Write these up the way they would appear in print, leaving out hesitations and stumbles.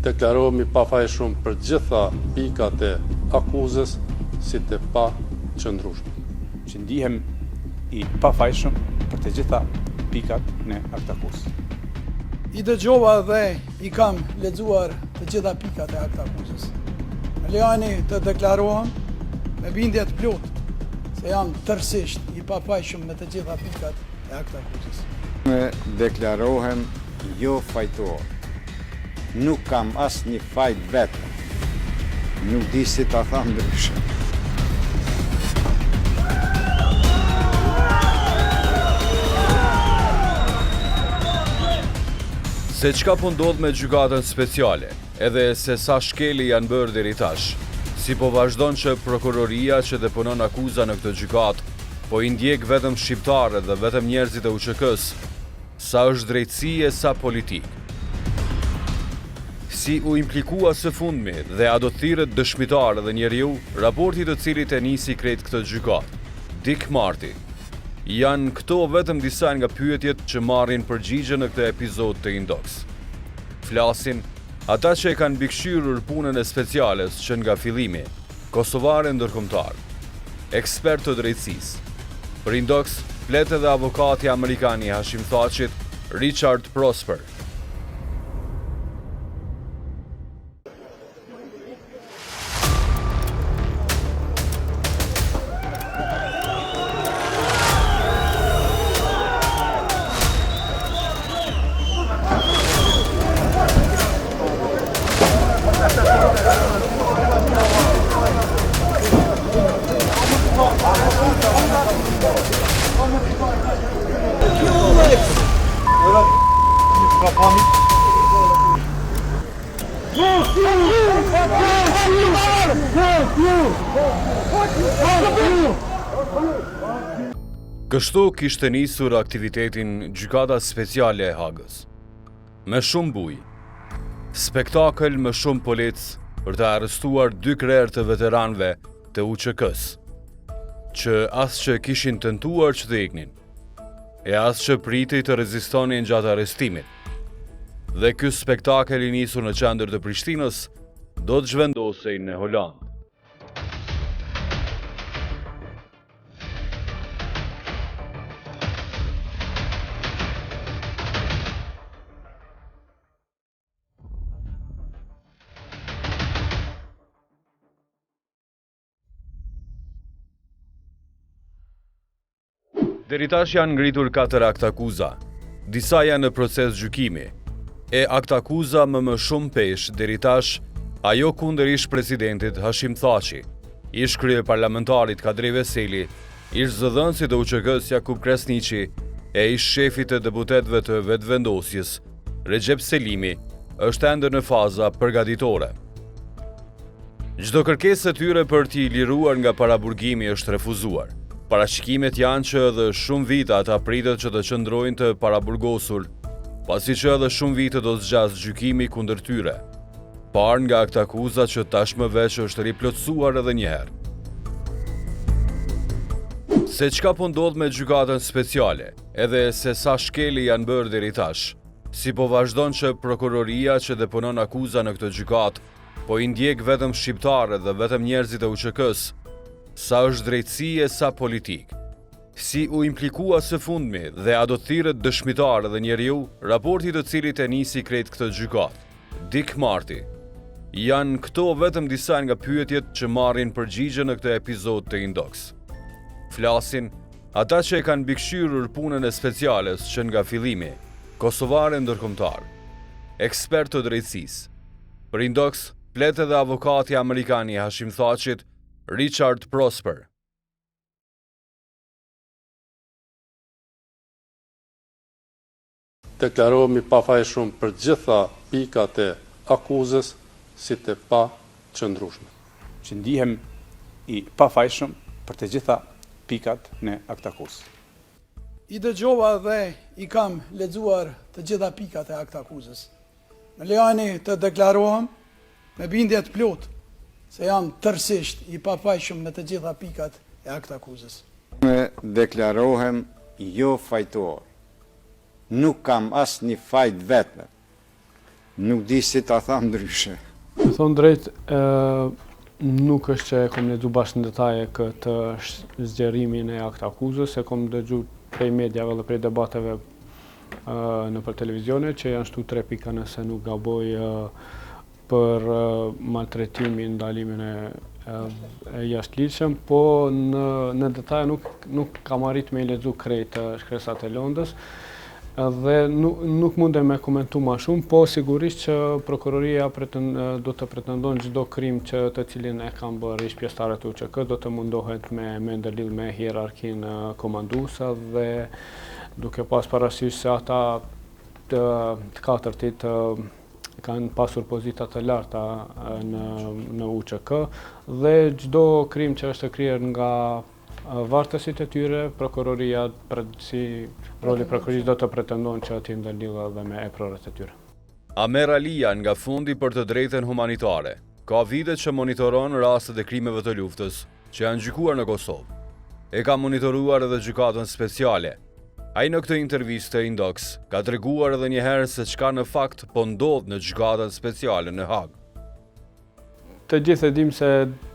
Deklarohemi pafajshëm për gjitha pikat e akuzës si të paqëndrueshme. Që ndihem I pafajshëm për të gjitha pikat në aktakuzës. I dëgjova dhe I kam lexuar të gjitha pikat e aktakuzës. Më lejoni të deklarohem me bindje të plotë se jam tërësisht I pafajshëm me të gjitha pikat e aktakuzës. Me deklarohem jo fajtor. Nuk kam asë një fajt vetëm. Nuk di si ta tham ndryshe. Se çka po ndodh me Gjykatën Speciale, edhe se sa shkeli janë bërë deri tash, si po vazhdon që prokuroria që deponon akuza në këtë gjykatë, po I ndjek vetëm shqiptarët dhe vetëm njerëzit e UÇK-së, sa është drejtësi e sa politik. Si u implikua së fundmi dhe a do të thirret dëshmitar dhe njeriu, raporti të cilit e nisi krejt këtë gjykatë, dik marti. Janë këto vetëm disa nga pyetjet që marrin përgjigje në këtë epizod të InDoks. Flasin ata që e kanë mbikëqyrur punën e speciales që nga fillimi, kosovare ndërkombëtar, ekspert të drejtësisë. Për InDoks, flet edhe avokati amerikan I Hashim Thaçit, Richard Prosper. Kështu kishte nisur aktivitetin Gjykata Speciale e Hagës. Me shumë bujë, spektakël me shumë polic për të arrestuar 2 krerë të veteranëve të UÇK-së, që as që kishin tentuar që të iknin, e as që pritej të rezistonin gjatë arrestimit. Dhe ky spektakël I nisur në qendër të Prishtinës do të zhvendosej në Holandë. Deri tash janë ngritur 4 aktakuza. Disa janë në proces gjykimi. E aktakuza më shumë peshë deri tash ajo kundër ish-Presidentit Hashim Thaçi, ish-Kryepralmentarit Kadri Veseli, ish-Zëdhënësit të UÇK-së Jakup Krasniqi e ish-Shefit të deputetëve të Vetëvendosjes, Rexhep Selimi, është ende në faza përgatitore. Çdo kërkesë e tyre për t'i liruar nga paraburgimi është refuzuar. Parashikimet janë që edhe shumë vite ata pritet që të qëndrojnë të paraburgosur, pasi që edhe shumë vite do të zgjasë gjykimi kundër tyre. Parë nga aktakuza që tashmë veç është ri-plotësuar edhe një herë. Se çka po ndodh me Gjykatën Speciale, edhe se sa shkeli janë bërë deri tash, si po vazhdon që prokuroria që deponon akuza në këtë gjykatë, po I ndjek vetëm shqiptarët dhe vetëm njerëzit e UÇK-së, sa është drejtësi e sa politik. Si u implikua së fundmi dhe a do të thirret dëshmitar dhe njeriu, raporti të cilit e nisi krejt këtë gjykatë, dik marti. Janë këto vetëm disa nga pyetjet që marrin përgjigje në këtë epizod të InDoks. Flasin ata që e kanë mbikëqyrur punën e speciales që nga fillimi, kosovare ndërkombëtar, ekspert të drejtësisë. Për InDoks, flet edhe avokati amerikan I Hashim Thaçit, Richard Prosper. Deklarohemi pafajshëm për gjitha pikat e akuzës si të paqëndrueshme. Që ndihem I pafajshëm për të gjitha pikat në aktakuzë. I dëgjova dhe I kam lexuar të gjitha pikat e aktakuzës. Më lejoni të deklarohem me bindje të plotë se jam tërësisht I pafajshëm me të gjitha pikat e aktakuzës. Me deklarohem jo fajtor. Nuk kam asë një fajt vetëm. Nuk di si ta tham ndryshe. Me thonë drejt, nuk është që e kom lexuar bashkë në detaje këtë zgjerimin e aktakuzës, e kom dëgjuar prej mediave dhe prej debateve në për televizione që janë shtu 3 pika nëse nuk gaboj për maltretimin, ndalimin e jashtëligjshëm, po në detaje nuk kam arrit me i lexu krejt shkresat e Londës dhe nuk mundem me komentu ma shumë, po sigurisht që prokuroria do të pretendon çdo krim që të cilin e kanë bërë ish-pjesëtarët e UÇK do të mundohet me ndërlidh me hierarkinë komanduese dhe duke pas parasysh se ata të katërtit kanë pasur pozita të larta në UÇK dhe çdo krim që është kryer nga vartësit e tyre, prokuroria si roli prokurorisë do të pretendon që t'i ndërlidhë edhe me eprorët e tyre. Amer Alia nga Fondi për të Drejtën Humanitare ka vite që monitoron rastet e krimeve të luftës që janë gjykuar në Kosovë. E ka monitoruar edhe Gjykatën Speciale. Ai në këtë intervistë të InDoks ka treguar edhe një herë se çka në fakt po ndodh në Gjykatën Speciale në Hag. Të gjithë e dim se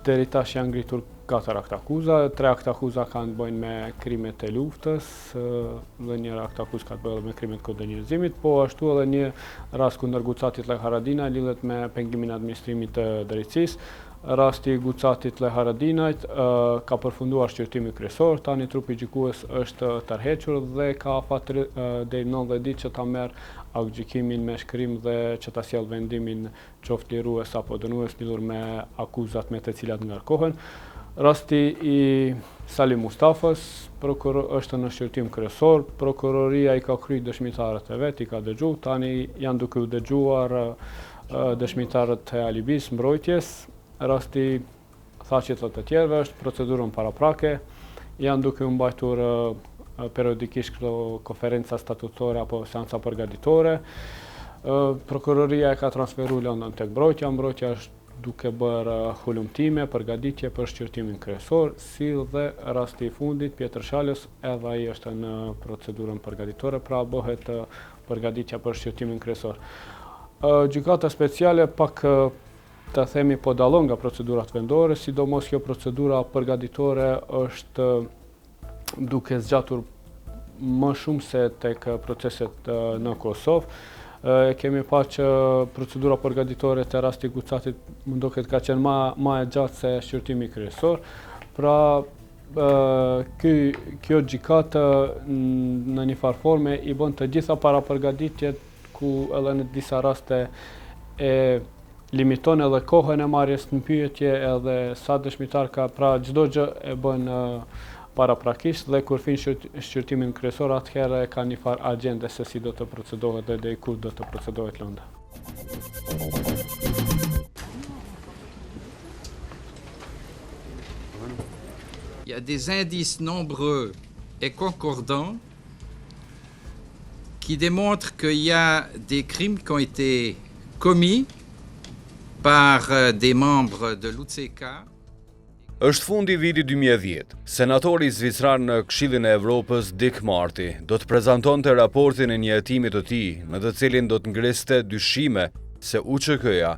deri tash janë ngritur 4 aktakuza, 3 aktakuza kanë bëjnë me krimet e luftës dhe një aktakuz ka të bëjë me krimet kundër njerëzimit, po ashtu edhe një rast kundër Gucatit dhe Haradinaj lidhet me pengimin e administrimit të drejtësisë. Rasti i Gucatit dhe Haradinajt ka përfunduar shqyrtimi kryesor, tani trupi gjykues është tërhequr dhe ka fatë deri 90 ditë që ta merr gjykimin me shkrim dhe që ta sjell vendimin qoftë lirues apo dënues lidhur me akuzat me të cilat ngarkohen. Rasti i Salim Mustafës është në shqyrtim kryesor, prokuroria i ka kryer dëshmitarët e vet, i ka dëgjuar, tani janë duke u dëgjuar dëshmitarët e alibis, mbrojtjes. Rasti thaqit të tjerëve është procedurën paraprake, janë duke u mbajtur periodikisht konferenca statutore apo seanca përgatitore. Prokuroria e ka transferuar lëndën tek mbrojtja, mbrojtja është duke bërë hulumtime, përgatitje për shqyrtimin kryesor, si dhe rasti i fundit, Pjetër Shalës, edhe ai është në procedurën përgatitore, pra bëhet përgatitja për shqyrtimin kryesor. Gjykata Speciale pak të themi po dallon nga procedurat vendore, sidomos kjo procedura përgatitore është duke zgjatur më shumë se tek proceset në Kosovë. Kemi pa që procedura përgatitore të rasti Gucatit më duket ka qenë ma e gjatë se shqyrtimi kryesor. Pra kjo gjykata në një farë forme i bën të gjitha para përgatitjet ku edhe në disa raste e limiton edhe kohën e marrjes në pyetje edhe sa dëshmitar ka, pra çdo gjë e bën paraprakisht dhe kur fin shqyrtimin kryesor atëherë ka një farë agjende se si do të procedohet dhe deri kur do të procedohet lënda. Il y a des indices nombreux et concordants qui démontrent qu'il y a des crimes qui ont été commis par des membres de l'UÇK. Është fundi vitit 2010, senatori zvicran në Këshillin e Evropës Dick Marty do të prezantonte raportin e një hetimi të tij, në të cilin do të ngriste dyshime se UÇK-ja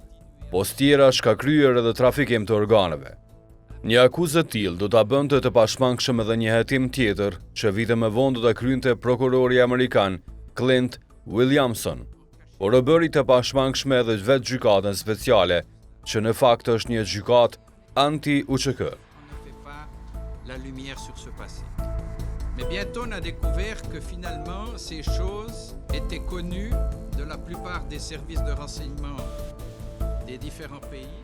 postjerash ka kryer edhe trafikim të organeve. Një akuzë të tillë do ta bënte të pashmangshëm edhe një hetim tjetër që vite më vonë do ta kryente prokurori amerikan Clint Williamson, por e bëri të pashmangshme edhe vetë Gjykatën Speciale, që në fakt është një gjykatë anti-UÇK. On ne fait pas la lumière sur ce passé. Mais bientôt on a découvert que finalement ces choses étaient connues de la plupart des services de renseignement des différents pays.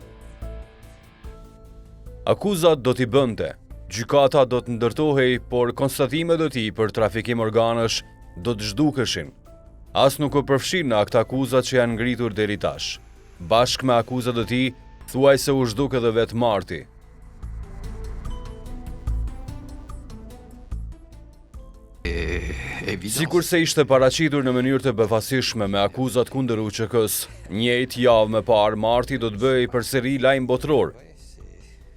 Akuzat do t'i bënte, gjykata do të ndërtohej, por konstatimet e tij për trafikim organësh do të zhdukeshin. As nuk u përfshin në aktakuzat që janë ngritur deri tash. Bashkë me akuzat e tij, thuaj se u zhduk edhe vetë Marty. Sikur se ishte paraqitur në mënyrë të befasishme me akuzat kundër UÇK-së, njëjtë javë më parë Marty do të bëhej përsëri lajm botror.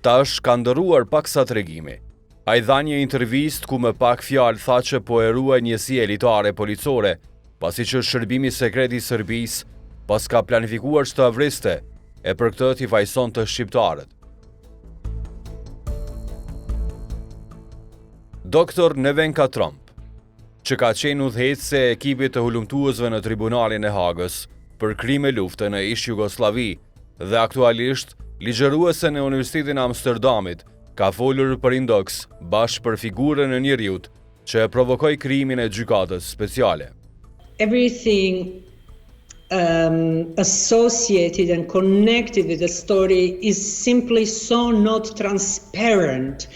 Tash ka ndërruar paksa tregimi. Ai dha një intervistë ku me pak fjalë tha që po e ruaj njësi elitare policore, pasi që shërbimi sekret i Serbisë pas ka planifikuar që të avriste e për këtë t'i fajson të shqiptarët. Doktor Nevenka Trump, që ka qenë udhëheqëse e ekipit të hulumtuesve në tribunalin e Hagës për krime lufte në ish-Jugosllavi dhe aktualisht ligjëruese në Universitetin e Amsterdamit, ka folur për InDoks bashkë për figurën e njeriut që e provokoi krimin e Gjykatës Speciale. Everything associated and connected with the story is simply so not transparent.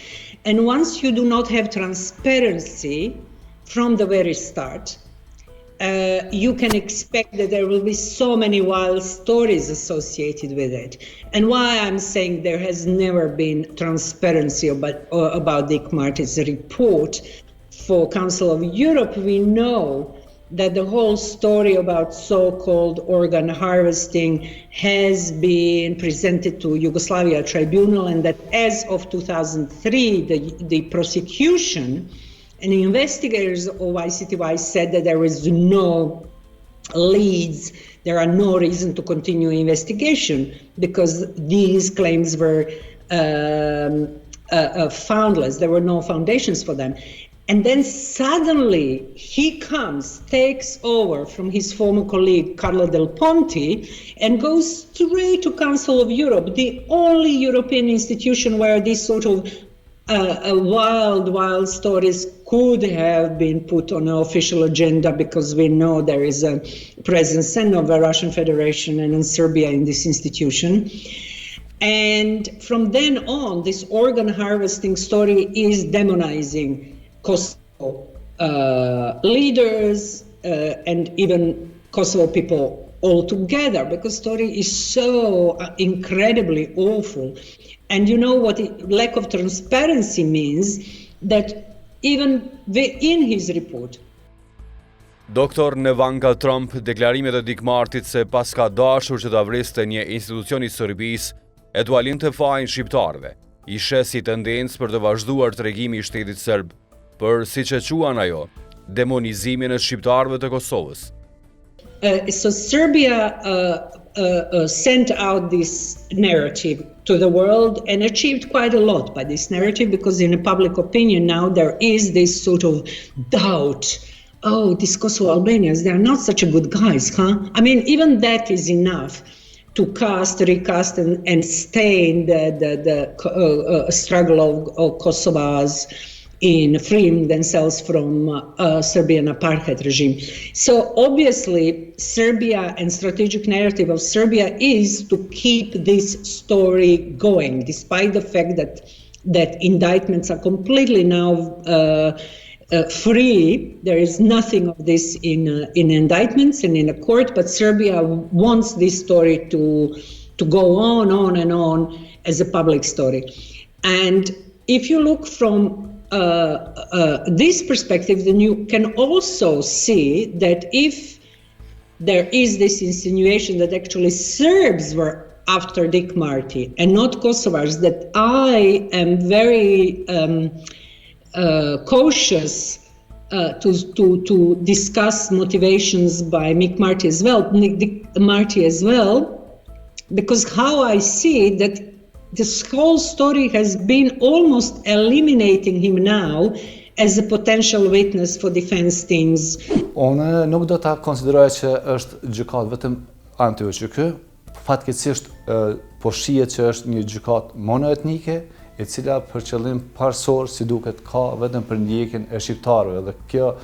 And once you do not have transparency from the very start, you can expect that there will be so many wild stories associated with it. And why I'm saying there has never been transparency about Dick Marty's report for Council of Europe, we know that the whole story about so-called organ harvesting has been presented to Yugoslavia Tribunal, and that as of 2003, the prosecution and the investigators of ICTY said that there is no leads, there are no reason to continue investigation because these claims were foundless, there were no foundations for them. And then suddenly he comes, takes over from his former colleague Carlo Del Ponte and goes straight to Council of Europe, the only European institution where these sort of wild stories could have been put on an official agenda, because we know there is a presence and of the Russian Federation and in Serbia in this institution. And from then on, this organ harvesting story is demonizing Kosovo leaders and even Kosovo people altogether, because the story is so incredibly awful. And you know what lack of transparency means, that even in his report. Doktor Nevenka Trump, deklarimet e Dick Martit se pas ka dashur që ta vriste një institucion i Serbisë, e dualinte fajin shqiptarëve, i sheh si tendencë për të vazhduar tregimi i shtetit serb për, siç e quan ajo, demonizimin e shqiptarëve të Kosovës. So Serbia sent out this narrative to the world and achieved quite a lot by this narrative, because in the public opinion now there is this sort of doubt. Oh, these Kosovo Albanians, they are not such a good guys, huh? I mean, even that is enough to recast and stain the struggle of Kosovars in freeing themselves from Serbian apartheid regime. So obviously Serbia and strategic narrative of Serbia is to keep this story going, despite the fact that indictments are completely now free. There is nothing of this in indictments and in a court, but Serbia wants this story to go on and on as a public story. And if you look from this perspective, then you can also see that if there is this insinuation that actually Serbs were after Dick Marty and not Kosovars, that I am very cautious to discuss motivations by Dick Marty as well, because how I see it, that this whole story has been almost eliminating him now as a potential witness for defense teams. Unë nuk do ta konsideroj që është gjykatë vetëm anti-UÇK, fatkeqësisht po shihet që është një gjykatë monoetnike, e cila për qëllim parsor, si duket, ka vetëm për ndjekjen e shqiptarëve, dhe kjo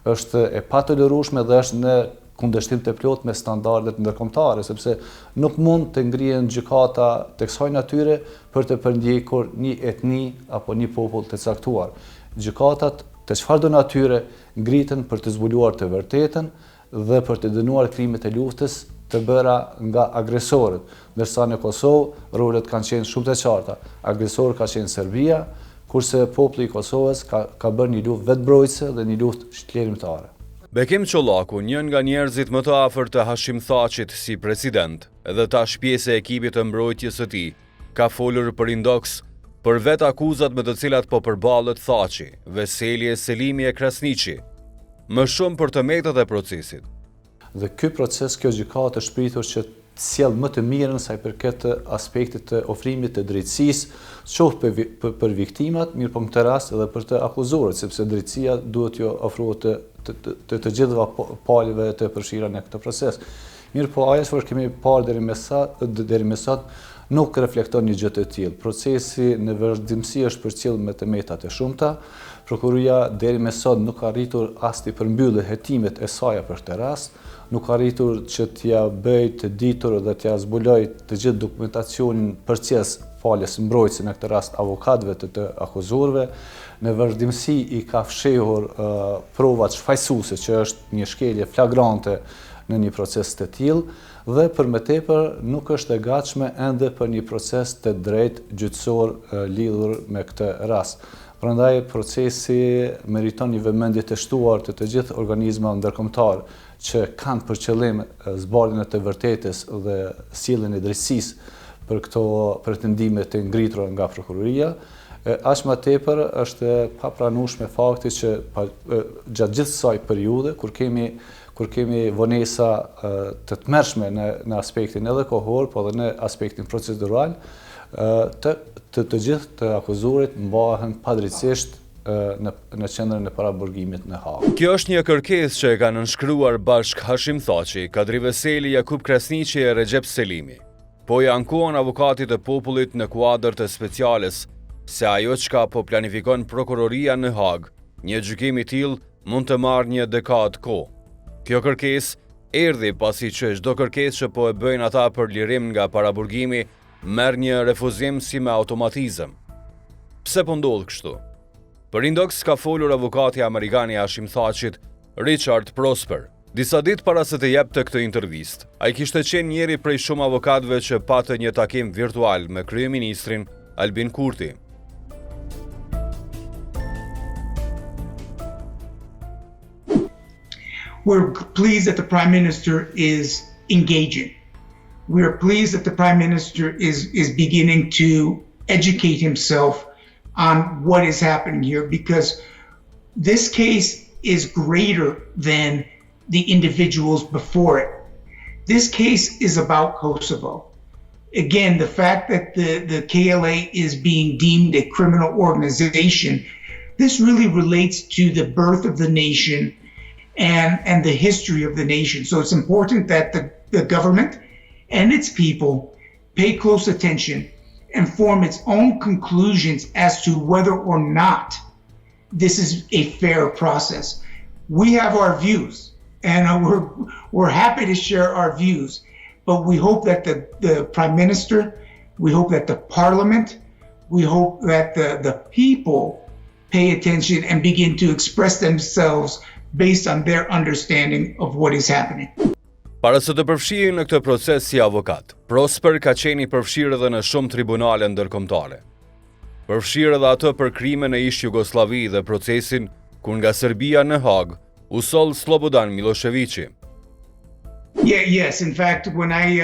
është e patolerueshme dhe është në kundërshtim të plot me standardet ndërkombëtare, sepse nuk mund të ngrihen gjykata të kësaj natyre për të përndjekur një etni apo një popull të caktuar. Gjykatat të çfarëdo natyre ngriten për të zbuluar të vërtetën dhe për të dënuar krimet e luftës të bëra nga agresorët, ndërsa në Kosovë rolet kanë qenë shumë të qarta. Agresor ka qenë Serbia, kurse populli i Kosovës ka bërë një luftë vetëmbrojtëse dhe një luftë shtlerimtare. Bekim Çollaku, njën nga njerëzit më të afërt të Hashim Thaçit si president, edhe tash pjesë e ekipit të mbrojtjes së tij, ka folur për InDoks për vetë akuzat me të cilat po përballet Thaçi, Veseli e Selimi e Krasniqi, më shumë për të metët e procesit. Dhe ky proces, kjo gjykatë është shpritur që të sjell më të mirën sa i përket aspektit të ofrimit të drejtësisë, qoftë për viktimat, mirë po në këtë rast edhe për të akuzuarit, sepse drejtësia duhet jo ofrohet të gjithëve palëve të përfshira në këtë proces. Mirë po ajo që kemi parë deri më sot nuk reflekton një gjë të tillë. Procesi në vazhdimsi është përcjell me të meta të shumta. Prokuroria deri më sot nuk ka arritur as të përmbyllë hetimet e saj për këtë rast, nuk ka arritur që t'ja bëj të ditur dhe t'ja zbuloj të gjithë dokumentacionin përcjellës falës mbrojtëse në këtë rast avokatëve të akuzuarve. Në vazhdimsi i ka fshehur provat shfaqësuese, që është një shkelje flagrante në një proces të tillë, dhe për më tepër nuk është e gatshme ende për një proces të drejtë gjyqësor lidhur me këtë rast. Prandaj procesi meriton një vëmendje të shtuar të gjithë organizmave ndërkombëtar që kanë për qëllim zbardhjen e të vërtetës dhe sjelljen e drejtësisë për këto pretendime të ngritura nga prokuroria. Aq më tepër është e papranueshme fakti që gjatë gjithë kësaj periudhe kur kemi vonesa të tmerrshme në aspektin edhe kohor, po edhe në aspektin procedural, të gjithë të akuzuarit mbahen padrejtisht në qendrën e paraburgimit në Hagë. Kjo është një kërkesë që e kanë nënshkruar bashkë Hashim Thaçi, Kadri Veseli, Jakup Krasniqi e Rexhep Selimi. Po i ankohen avokatit e popullit në kuadër të speciales se ajo çka po planifikon prokuroria në Hagë, një gjykim i tillë mund të marrë një dekadë kohë. Kjo kërkesë erdhi pasi që çdo kërkesë që po e bëjnë ata për lirim nga paraburgimi merr një refuzim si me automatizëm. Pse po ndodh kështu? Për InDoks ka folur avokati amerikan i Hashim Thaçit, Richard Prosper. Disa ditë para se të jepte këtë intervistë, ai kishte qenë njëri prej shumë avokatëve që patë një takim virtual me kryeministrin Albin Kurti. We're pleased that the Prime Minister is engaging. We are pleased that the Prime Minister is beginning to educate himself on what is happening here, because this case is greater than the individuals before it. This case is about Kosovo. Again, the fact that the KLA is being deemed a criminal organization, this really relates to the birth of the nation and the history of the nation. So it's important that the government and its people pay close attention and form its own conclusions as to whether or not this is a fair process. We have our views, and we're happy to share our views, but we hope that the Prime Minister, we hope that the Parliament, we hope that the people pay attention and begin to express themselves based on their understanding of what is happening. Para se të përfshihen në këtë proces si avokat, Prosper ka qenë i përfshirë edhe në shumë tribunale ndërkombëtare. Përfshirë edhe atë për krime në ish-Jugosllavi dhe procesin kur nga Serbia në Hagë u soll Slobodan Miloševići. Yes, in fact, when I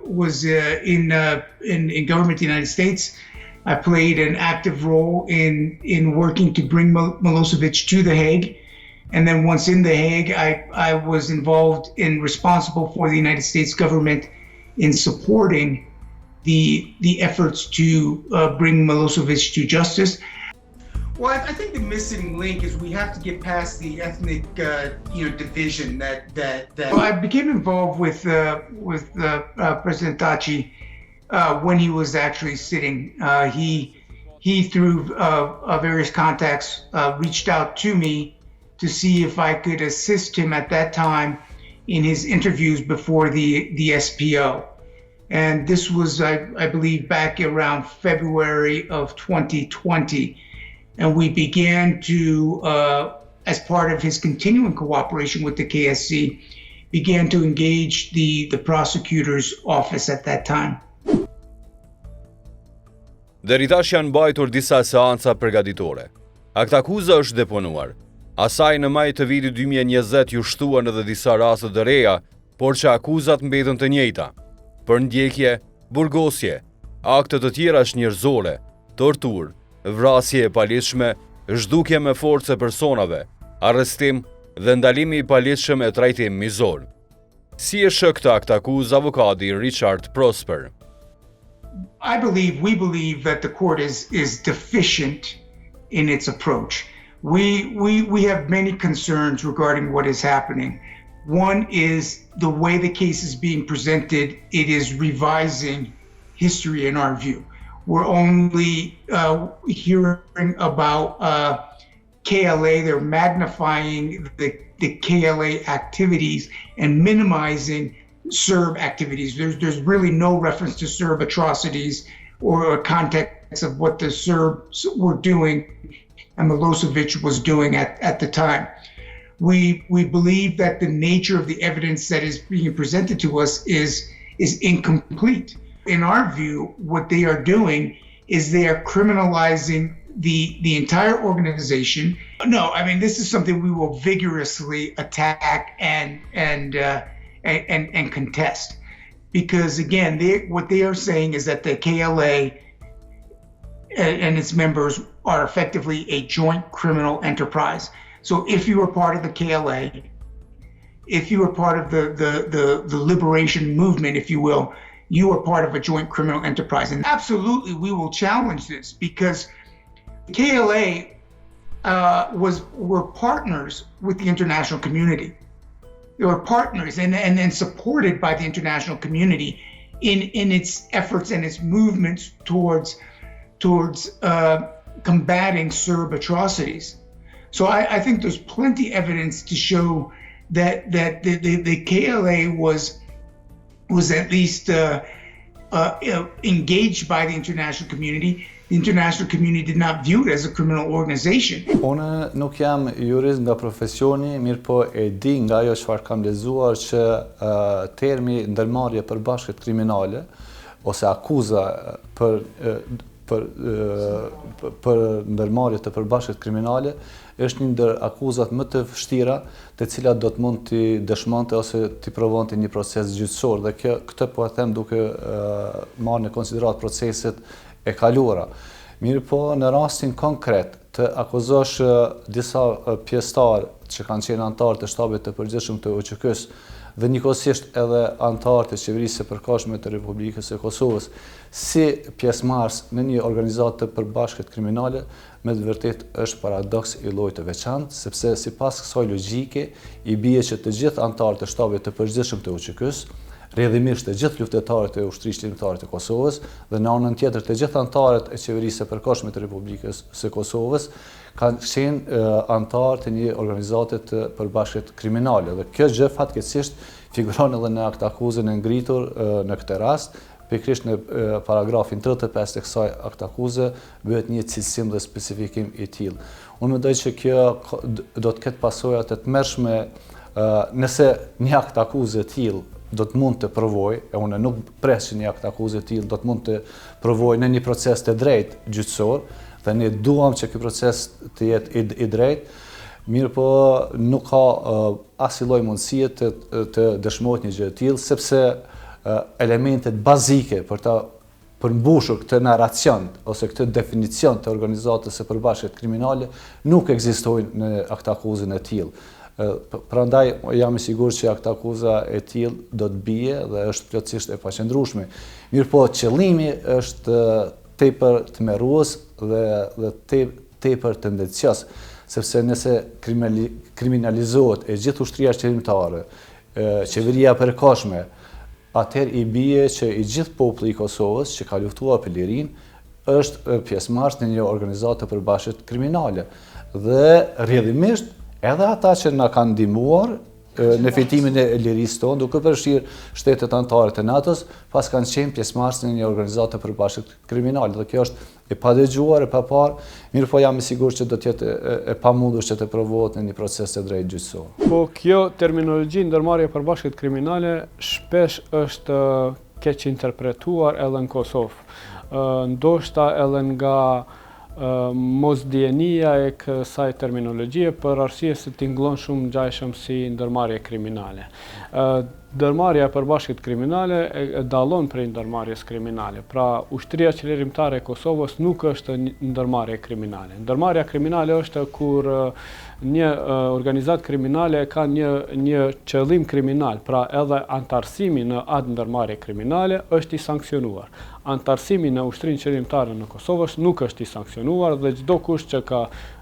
was in government in the United States, I played an active role in working to bring Milošević to The Hague. And then once in The Hague, I was involved and responsible for the United States government in supporting the efforts to bring Milošević to justice. Well, I think the missing link is we have to get past the ethnic, division that. Well, I became involved with President Thaçi when he was actually sitting. He through various contacts reached out to me to see if I could assist him at that time in his interviews before the SPO. And this was, I believe, back around February of 2020. And we began to, as part of his continuing cooperation with the KSC, began to engage the prosecutor's office at that time. Deri tash janë mbajtur disa seanca përgatitore. Aktakuza është deponuar. Asaj në maj të vitit 2020 ju shtuan edhe disa raste të reja, por që akuzat mbetën të njëjta. Për ndjekje, burgosje, akte të tjera njerëzore, torturë, vrasje e paligjshme, zhdukje me forcë personave, arrestim dhe ndalimi i paligjshëm e trajtim mizor. Si e shë këtë aktakuzë avokati Richard Prosper? We believe that the court is deficient in its approach. We have many concerns regarding what is happening. One is the way the case is being presented. It is revising history in our view. We're only hearing about KLA. They're magnifying the KLA activities and minimizing Serb activities. There's really no reference to Serb atrocities or a context of what the Serbs were doing and Milosevic was doing at the time. We believe that the nature of the evidence that is being presented to us is incomplete. In our view, what they are doing is they are criminalizing the entire organization. No, I mean, this is something we will vigorously attack and contest, because again, what they are saying is that the KLA and its members are effectively a joint criminal enterprise. So if you were part of the KLA, if you were part of the liberation movement, if you will, you are part of a joint criminal enterprise. And absolutely, we will challenge this, because KLA were partners with the international community. They were partners and supported by the international community in its efforts and its movements towards combating Serb atrocities. So I think there's plenty evidence to show that the KLA was at least engaged by the international community. The international community did not view it as a criminal organization. Unë nuk jam jurist nga profesioni, mirë po e di nga ajo çfarë kam lexuar që termi ndërmarrje përbashkët kriminale ose akuza për ndërmarrje të përbashkët kriminale është një ndër akuzat më të vështira, të cilat do të mund t'i dëshmonte ose t'i provonte një proces gjyqësor, dhe këtë po e them duke marrë në konsiderat proceset e kaluara. Mirë po, në rastin konkret të akuzosh disa pjesëtarë që kanë qenë antarë të shtabit të përgjithshëm të UÇK-së dhe njëkohësisht edhe antarë të qeverisë së përkohshme të Republikës së Kosovës si pjesëmarrës në një organizatë të përbashkët kriminale, me të vërtet është paradoks i llojit të veçantë, sepse sipas kësaj logjike i bie që të gjithë antarët të shtabit të përgjithshëm të UÇK-së, rrjedhimisht të gjithë luftetarët e ushtrisë shqiptare të Kosovës dhe në anën tjetër të gjithë antarët e qeverisë së përkohshme të Republikës së Kosovës kanë qenë antarë të një organizate të përbashkët kriminale. Dhe kjo gjë fatkeqësisht figuron edhe në aktakuzën e ngritur në këtë rast, pikërisht në paragrafin 35 të kësaj aktakuze bëhet një cilësim dhe specifikim i tillë. Unë mendoj që kjo do të ketë pasoja të tmerrshme nëse një aktakuzë e tillë do të mund të provoj, e unë nuk pres që një aktakuzë e tillë do të mund të provoj në një proces të drejtë gjyqësor, dhe ne duam që ky proces të jetë i drejtë, mirë po nuk ka asnjë lloj mundësie të dëshmohet një gjë e tillë, sepse elementet bazike për ta përmbushur këtë narracion ose këtë definicion të organizatës së përbashkët kriminale nuk ekzistojnë në aktakuzën e tillë. Prandaj jam i sigurt që aktakuza e tillë do të bie dhe është plotësisht e paqëndrueshme. Mirë po, qëllimi është tepër tmerrues dhe tepër tendencios, sepse nëse kriminalizohet e gjithë ushtria qëndrore, qeveria e përkohshme, atëherë i bie që i gjithë populli i Kosovës që ka luftuar për lirinë është pjesëmarrës në një organizatë të përbashkët kriminale. Dhe rrjedhimisht edhe ata që na kanë ndihmuar në fitimin e lirisë tonë, duke përfshirë shtetet anëtare të NATO-s, pas kanë qenë pjesëmarrës në një organizatë të përbashkët kriminale. Dhe kjo është e padëgjuar, e paparë, mirë po jam i sigurt që do të jetë e pamundur që të provohet në një proces të drejtë gjyqësor. Po kjo terminologji ndërmarrje përbashkët kriminale shpesh është keq interpretuar edhe në Kosovë. Ndoshta edhe nga mosdienia e kësaj terminologjie për arsye se tingëllon shumë ngjajshëm si ndërmarrje kriminale. ndërmarrja e përbashkët kriminale e dallon prej ndërmarrjes kriminale. Pra, ushtria qeverimtare e Kosovës nuk është një ndërmarrje kriminale. Ndërmarrja kriminale është kur një organizatë kriminale ka një qëllim kriminal, pra edhe antarësimi në atë ndërmarrje kriminale është i sankcionuar. Antarësimi në ushtrinë qeverimtare në Kosovës nuk është i sankcionuar dhe çdo kush që ka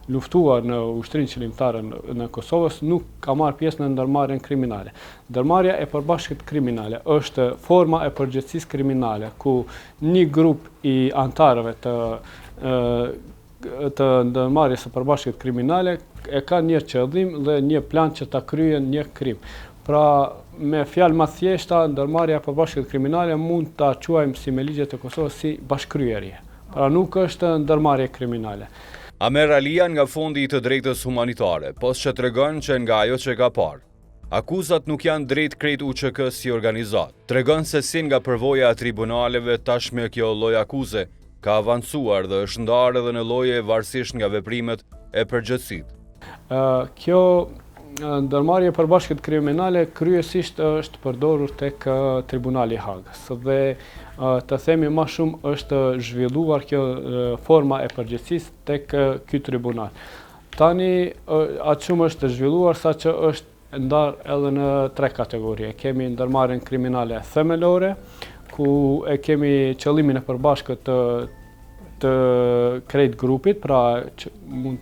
luftuar në ushtrinë qeverimtare në Kosovës nuk ka marrë pjesë në ndërmarrjen kriminale. Ndërmarrja e përbashkët kriminale është forma e përgjegjësisë kriminale ku një grup i antarëve të ndërmarrjes së përbashkët kriminale e ka një qëllim dhe një plan që ta kryejnë një krim. Pra, me fjalë më thjeshta, ndërmarrja e përbashkët kriminale mund ta quajmë si me ligjet e Kosovës si bashkëkryerje. Pra, nuk është ndërmarrje kriminale. Amer Alia nga Fondi i të Drejtës Humanitare, pos që tregon që nga ajo që ka parë, akuzat nuk janë drejt krejt UÇK-së si organizat. Tregon se si nga përvoja e tribunaleve tashmë kjo lloj akuze ka avancuar dhe është ndarë edhe në lloje varësisht nga veprimet e përgjithësit. Kjo ndërmarrje e përbashkët kriminale kryesisht është përdorur tek Tribunali i Hagës dhe të themi më shumë është zhvilluar kjo forma e përgjegjësisë tek ky tribunal. Tani atë shumë është zhvilluar saqë është ndarë edhe në 3 kategori. Kemi ndërmarrjen kriminale themelore, ku e kemi qëllimin e përbashkët të krejt grupit, pra mund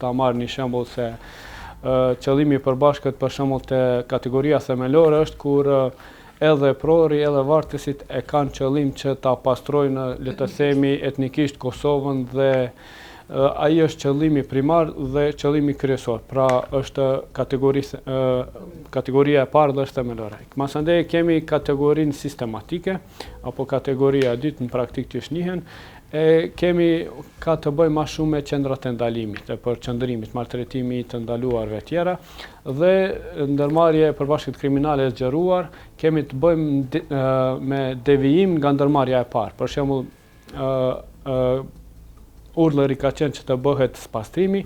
ta marrë një shembull se qëllimi i përbashkët për shembull te kategoria themelore është kur edhe prori edhe vartësit e kanë qëllim që ta pastrojnë, le të themi, etnikisht Kosovën dhe ai është qëllimi primar dhe qëllimi kryesor. Pra është kategoria e parë dhe është themelore. Masandej kemi kategorinë sistematike apo kategoria e dytë në praktikë që njihen. Ka të bëjë më shumë me qendrat e ndalimit, e përqendrimit, maltretimit të ndaluarve tjera dhe ndërmarrje e përbashkët kriminale e zgjeruar kemi të bëjmë me devijim nga ndërmarrja e parë. Për shembull, urdhëri ka qenë që të bëhet spastrimi,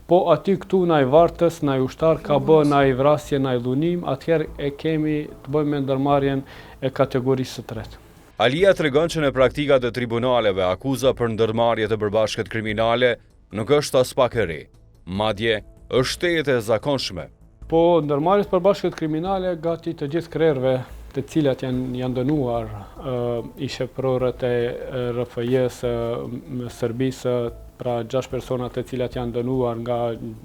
po aty këtu nai vartës, nai ushtar ka bërë nai vrasje, nai dhunim, atëherë e kemi të bëjmë me ndërmarrjen e kategorisë së tretë. Alia tregon që në praktikat e tribunaleve akuza për ndërmarrje të përbashkët kriminale nuk është as pak e re, madje është shtetë e zakonshme. Po ndërmarrjes përbashkët kriminale gati të gjithë krerëve të cilat janë dënuar ish-Prorët e RFJ-së, Serbisë, pra 6 persona të cilat janë dënuar nga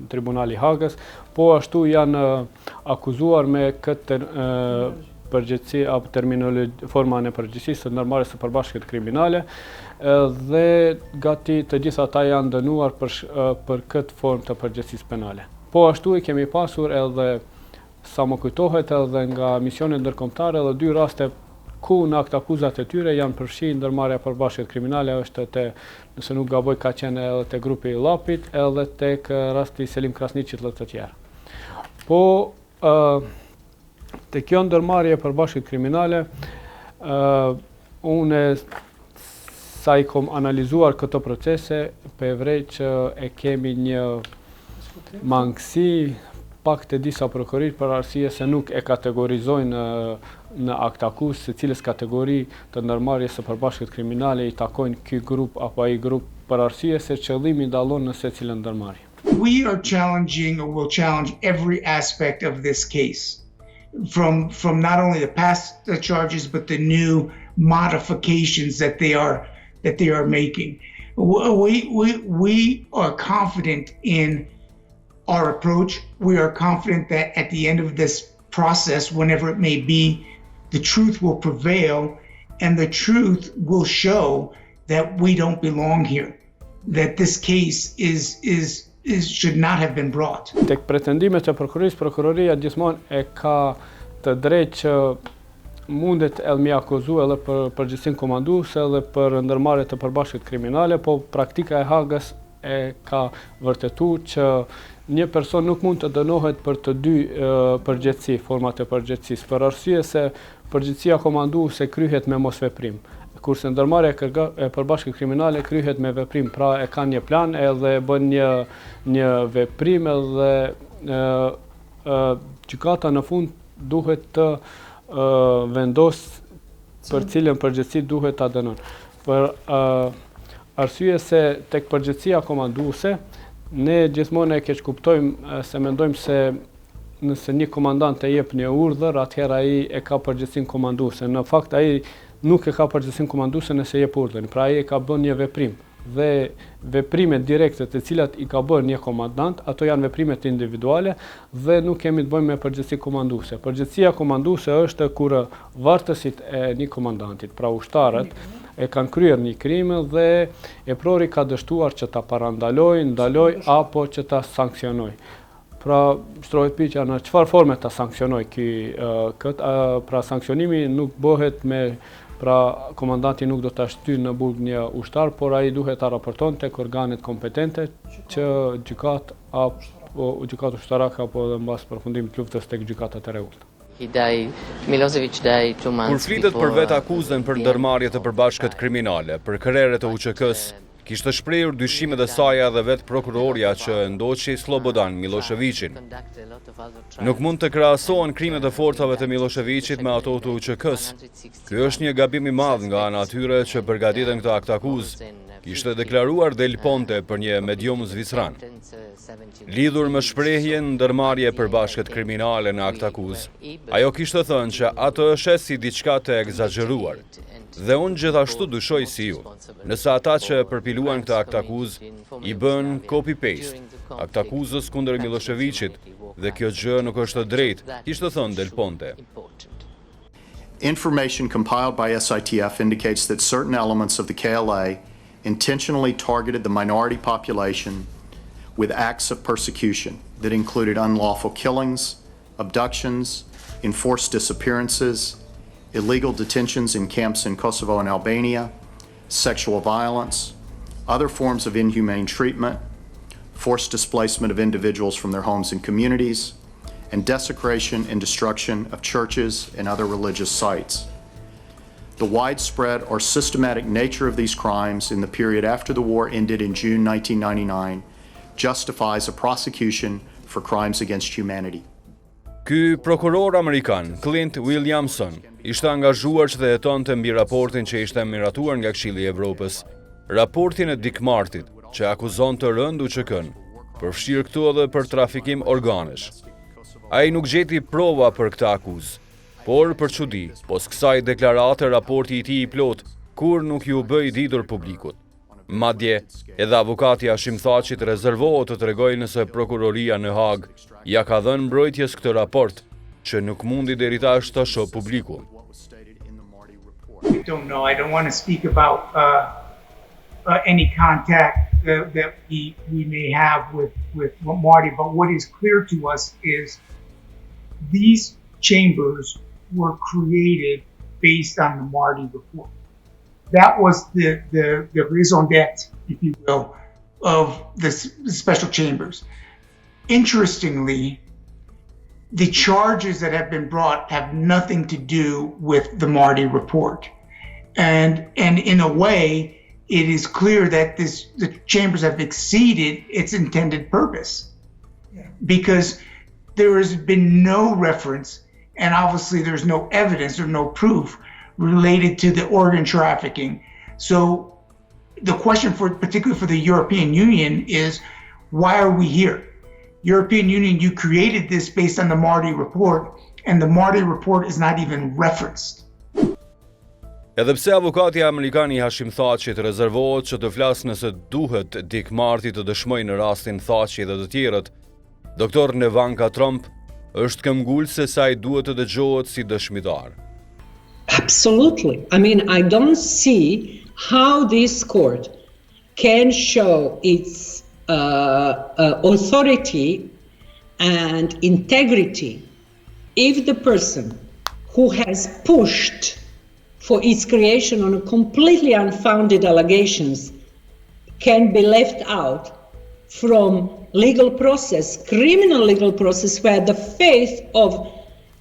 Tribunali i Hagës, po ashtu janë akuzuar me këtë përgjithësi apo formën e përgjithësisë të ndërmarrjes së përbashkët kriminale dhe gati të gjitha ata janë dënuar për këtë formë të përgjithësisë penale. Po ashtu e kemi pasur edhe sa më kujtohet edhe nga misionet ndërkombëtare edhe 2 raste ku në aktakuzat e tyre janë përfshirë ndërmarrja e përbashkët kriminale është nëse nuk gaboj ka qenë edhe te grupi i Llapit edhe tek rasti Selim Krasniqit dhe të tjerë. Po te kjo ndërmarrje e përbashkët kriminale, unë sa i kom analizuar këto procese, pe vrej që e kemi një mangësi pak të disa prokurit për arsye se nuk e kategorizojnë në aktakuzë se cilës kategori të ndërmarrjes së përbashkët kriminale i takojnë ky grup apo ai grup për arsye se qëllimi dallon në secilën ndërmarrje. We are challenging or will challenge every aspect of this case. From not only the past charges but the new modifications that they are making. We are confident in our approach. We are confident that at the end of this process, whenever it may be, the truth will prevail and the truth will show that we don't belong here, that this case should not have been brought. Tek pretendimet e prokuroria gjithmonë e ka të drejtë që mundet edhe mi akuzu edhe për përgjegjësinë komanduese edhe për ndërmarrje të përbashkët kriminale, po praktika e Hagës e ka vërtetuar që një person nuk mund të dënohet për të dy përgjegjësi, format e përgjegjësisë, për arsye se përgjegjësia komanduese kryhet me mosveprim. Kurse ndërmarrja e përbashkët kriminale kryhet me veprim, pra e kanë një plan edhe bën një veprim edhe gjykata në fund duhet të vendosë për cilën përgjegjësi duhet ta dënon. Për arsye se tek përgjegjësia komanduese, ne gjithmonë e keq kuptojmë se mendojmë se nëse një komandant e jep një urdhër, atëherë ai e ka përgjegjësinë komanduese. Në fakt ai nuk e ka përgjegjësinë komanduese nëse jep urdhën, pra ai e ka bën një veprim. Dhe veprimet direkte të cilat i ka bërë një komandant, ato janë veprimet individuale dhe nuk kemi të bëjmë me përgjegjësi komanduese. Përgjegjësia komanduese është kur vartësit e një komandantit, pra ushtarët, e kanë kryer një krim dhe eprori ka dështuar që ta parandalojë, ndaloj apo që ta sankcionoj. Pra, shtrohet pyetja në çfarë forme ta sankcionoj këtë, pra sankcionimi nuk bëhet me pra komandanti nuk do ta shtyjë në burg një ushtar, por ai duhet ta raporton tek organet kompetente që gjykatë apo gjykata ushtarake apo edhe mbas përfundimit të luftës tek gjykata e rregullt. Kur flitet për vetë akuzën për ndërmarrje të përbashkët kriminale, për kërreret e UÇK-së, kishte shprehur dyshimet e saj edhe vetë prokuroria që ndoqi Slobodan Miloševićin. Nuk mund të krahasohen krimet e forcave të Miloševićit me ato të UÇK-së. Ky është një gabim i madh nga ana atyre që përgatiten këtë aktakuzë, kishte deklaruar Del Ponte për një medium zvicran. Lidhur me shprehjen ndërmarrje përbashkët kriminale në aktakuzë, ajo kishte thënë që ato është si diçka të egzageruar. Dhe unë gjithashtu dyshoj si ju, nëse ata që përpiluan këtë aktakuzë i bën copy-paste aktakuzës kundër Miloševićit dhe kjo gjë nuk është e drejtë, kishte thënë Del Ponte. Information compiled by SITF indicates that certain elements of the KLA intentionally targeted the minority population with acts of persecution that included unlawful killings, abductions, enforced disappearances, illegal detentions in camps in Kosovo and Albania, sexual violence, other forms of inhumane treatment, forced displacement of individuals from their homes and communities, and desecration and destruction of churches and other religious sites. The widespread or systematic nature of these crimes in the period after the war ended in June 1999 justifies a prosecution for crimes against humanity. Ky prokuror amerikan, Clint Williamson, ishte angazhuar që të jetonte mbi raportin që ishte miratuar nga Këshilli i Evropës, raportin e Dick Martit, që akuzon të rënd UÇK-n, përfshirë këtu edhe për trafikim organesh. Ai nuk gjeti prova për këtë akuzë, por për çudi, pos kësaj deklarate raporti i tij i plot, kur nuk ju bëi ditur publikut. Madje, edhe avokati Hashim Thaçi rezervohet të tregojë nëse prokuroria në Hag ja ka dhënë mbrojtjes këtë raport, që nuk mundi deri tash ta shoh publiku. I don't know. I don't want to speak about any contact that we may have with Marty, but what is clear to us is these chambers were created based on the Marty report. That was the raison d'etre, if you will, of the special chambers. Interestingly, the charges that have been brought have nothing to do with the Marty report. And in a way, it is clear that the chambers have exceeded its intended purpose. Because there has been no reference, and obviously there's no evidence or no proof related to the organ trafficking. So the question particularly for the European Union is, why are we here? European Union, you created this based on the Marty report, and the Marty report is not even referenced. Edhe pse avokati amerikan i Hashim Thaçit rezervohet që të flasë nëse duhet Dick Marty të dëshmojë në rastin Thaçi dhe të tjerët, doktor Nevanka Trump është këmbgulse se ai duhet të dëgjohet si dëshmitar. Absolutely. I mean, I don't see how this court can show its authority and integrity if the person who has pushed for its creation on a completely unfounded allegations can be left out from legal process, criminal legal process, where the fate of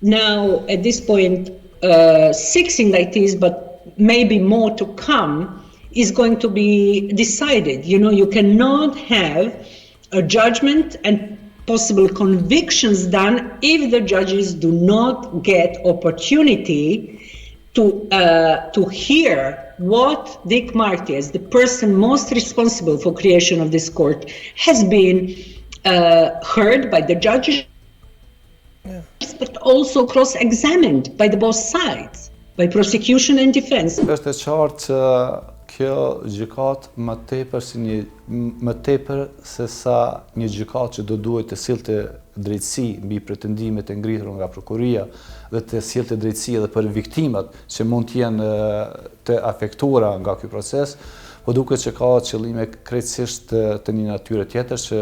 now at this point 6 indictees, but maybe more to come, is going to be decided. You know, you cannot have a judgment and possible convictions done if the judges do not get opportunity to hear what Dick Marty, as the person most responsible for creation of this court, has been heard by the judges, but also cross-examined by the both sides, by prosecution and defense. Është e qartë që kjo gjykatë më tepër se sa një gjykatë që do duhet të sillte drejtësi mbi pretendimet e ngritura nga prokuria dhe të sillte drejtësi edhe për viktimat që mund të jenë të afektuara nga ky proces, po duket që ka qëllime krejtësisht të një natyre tjetër që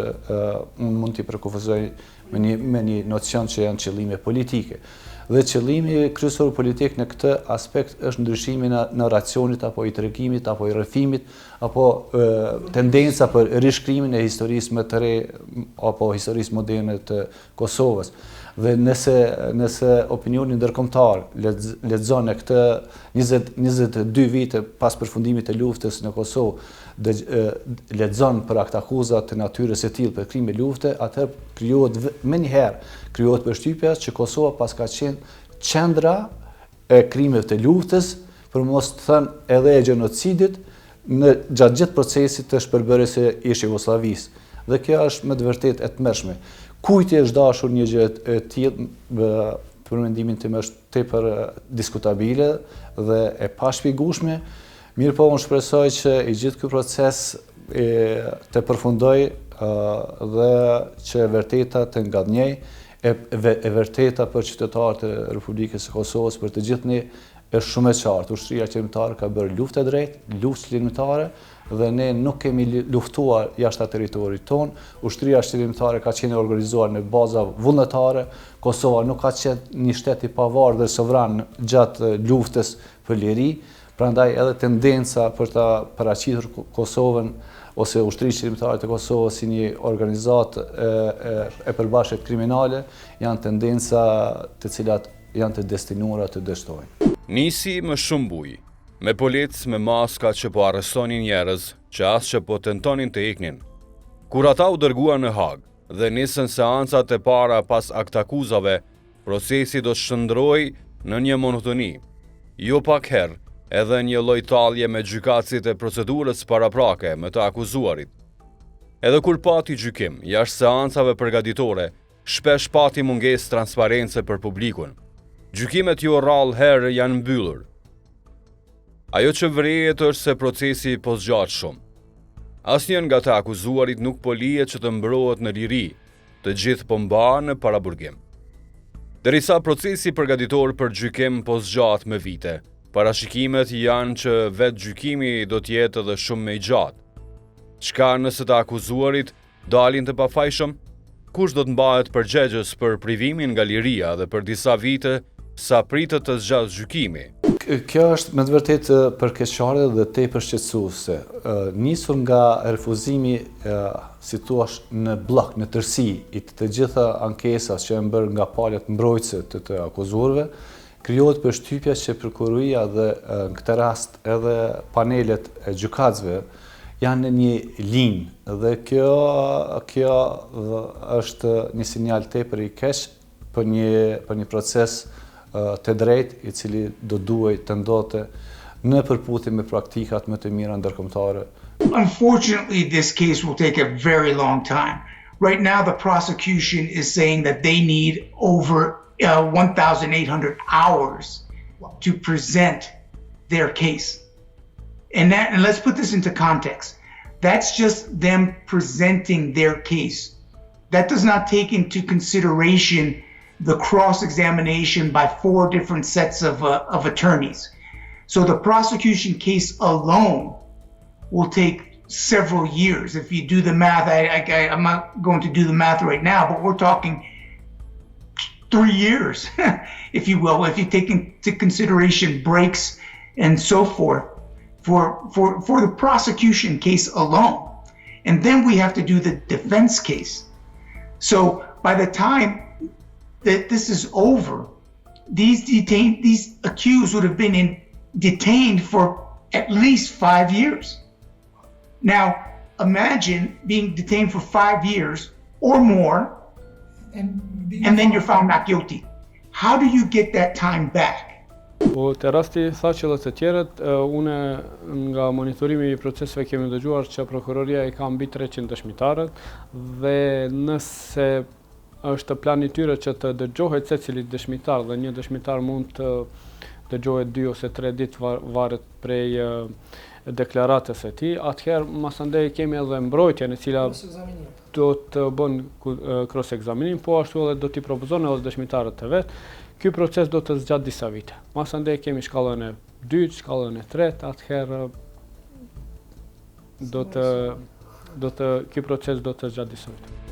unë mund t'i përkufizoj me një nocion që janë qëllime politike. Dhe qëllimi kryesor politik në këtë aspekt është ndryshimi në narracionit apo i tregimit apo i rrëfimit apo tendenca për rishkrimin e historisë më të re apo historisë moderne të Kosovës. Dhe nëse opinioni ndërkombëtar lexon në këtë 22 vite pas përfundimit të luftës në Kosovë lexon për aktakuza të natyrës së tillë për krime lufte, atëherë krijohet përshtypja që Kosova pas ka qenë qendra e krimeve të luftës, për mos të thënë edhe e gjenocidit gjatë gjithë procesit të shpërbërjes së ish-Jugosllavisë. Dhe kjo është me të vërtetë e tmerrshme. Kujt i është dashur një gjë e tillë, për mendimin tim është tepër diskutabile dhe e pashpjegueshme. Mirë po, unë shpresoj që i gjithë ky proces të përfundoj dhe që e vërteta të ngadnjej, e vërteta për qytetarët e Republikës së Kosovës, për të gjithë ne është shumë e qartë. Ushtria qeveritare ka bërë luftë e drejtë, luftë qeveritare, dhe ne nuk kemi luftuar jashtë territorit tonë. Ushtria qeveritare ka qenë organizuar në baza vullnetare. Kosova nuk ka qenë një shtet i pavarur dhe sovran gjatë luftës për liri. Prandaj edhe tendenca për ta paraqitur Kosovën ose ushtrisë qeveritare të Kosovës si një organizatë e përbashkët kriminale janë tendenca të cilat janë të destinuara të dështojnë. Nisi më shumë bujë, me policë me maska që po arrestonin njerëz, që as që po tentonin të iknin. Kur ata u dërguan në Hagë dhe nisën seancat e para pas aktakuzave, procesi do të shndrojë në një monotoni. Jo pak herë, edhe një lloj tallje me gjykatësit e procedurës paraprake me të akuzuarit. Edhe kur pati gjykim, jashtë seancave përgatitore, shpesh pati mungesë transparence për publikun. Gjykimet jo rrallë herë janë mbyllur. Ajo që vrejet është se procesi po zgjat shumë. Asnjë nga të akuzuarit nuk po lihet që të mbrohet në liri, të gjithë po mbahen në paraburgim. Derisa procesi përgatitor për gjykim po zgjat me vite, parashikimet janë që vetë gjykimi do të jetë edhe shumë më i gjatë. Çka nëse të akuzuarit dalin të pafajshëm? Kush do të mbahet përgjegjës për privimin nga liria dhe për disa vite sa pritet të zgjatë gjykimi? Kjo është me të vërtetë përkeqësore dhe tepër shqetësuese. Nisur nga refuzimi, si thua, në blok, në tërësi i të gjitha ankesas që janë bërë nga palët mbrojtëse të akuzuarve, krijohet përshtypja që prokuroria dhe në këtë rast edhe panelet e gjykatësve janë në një linjë dhe kjo është një sinjal tepër i keq për një proces të drejtë i cili do duhet të ndodhte në përputhje me praktikat më të mira ndërkombëtare. Unfortunately, this case will take a very long time. Right now, the prosecution is saying that they need over 1,800 hours to present their case. And let's put this into context. That's just them presenting their case. That does not take into consideration the cross-examination by 4 different sets of attorneys. So the prosecution case alone will take several years. If you do the math, I'm not going to do the math right now, but we're talking 3 years, if you will, if you take into consideration breaks and so forth for the prosecution case alone. And then we have to do the defense case. So by the time that this is over, these accused would have been detained for at least 5 years. Now, imagine being detained for 5 years or more and then you're found not guilty. How do you get that time back? Po, te rasti Thaçi të tjerët, une nga monitorimi i proceseve kemi dëgjuar që prokuroria i ka mbi 300 dëshmitarët dhe nëse është plani tyre që të dëgjohet secili dëshmitar dhe një dëshmitar mund të dëgjohet 2 ose 3 ditë varet prej deklaratës e tij, atëherë masandej kemi edhe mbrojtjen e cila do të bën cross-examinim, po ashtu edhe do t'i propozon edhe dëshmitarët të vet. Ky proces do të zgjat disa vite. Masandej kemi shkallën e 2, shkallën e 3, atëherë ky proces do të zgjat disa vite.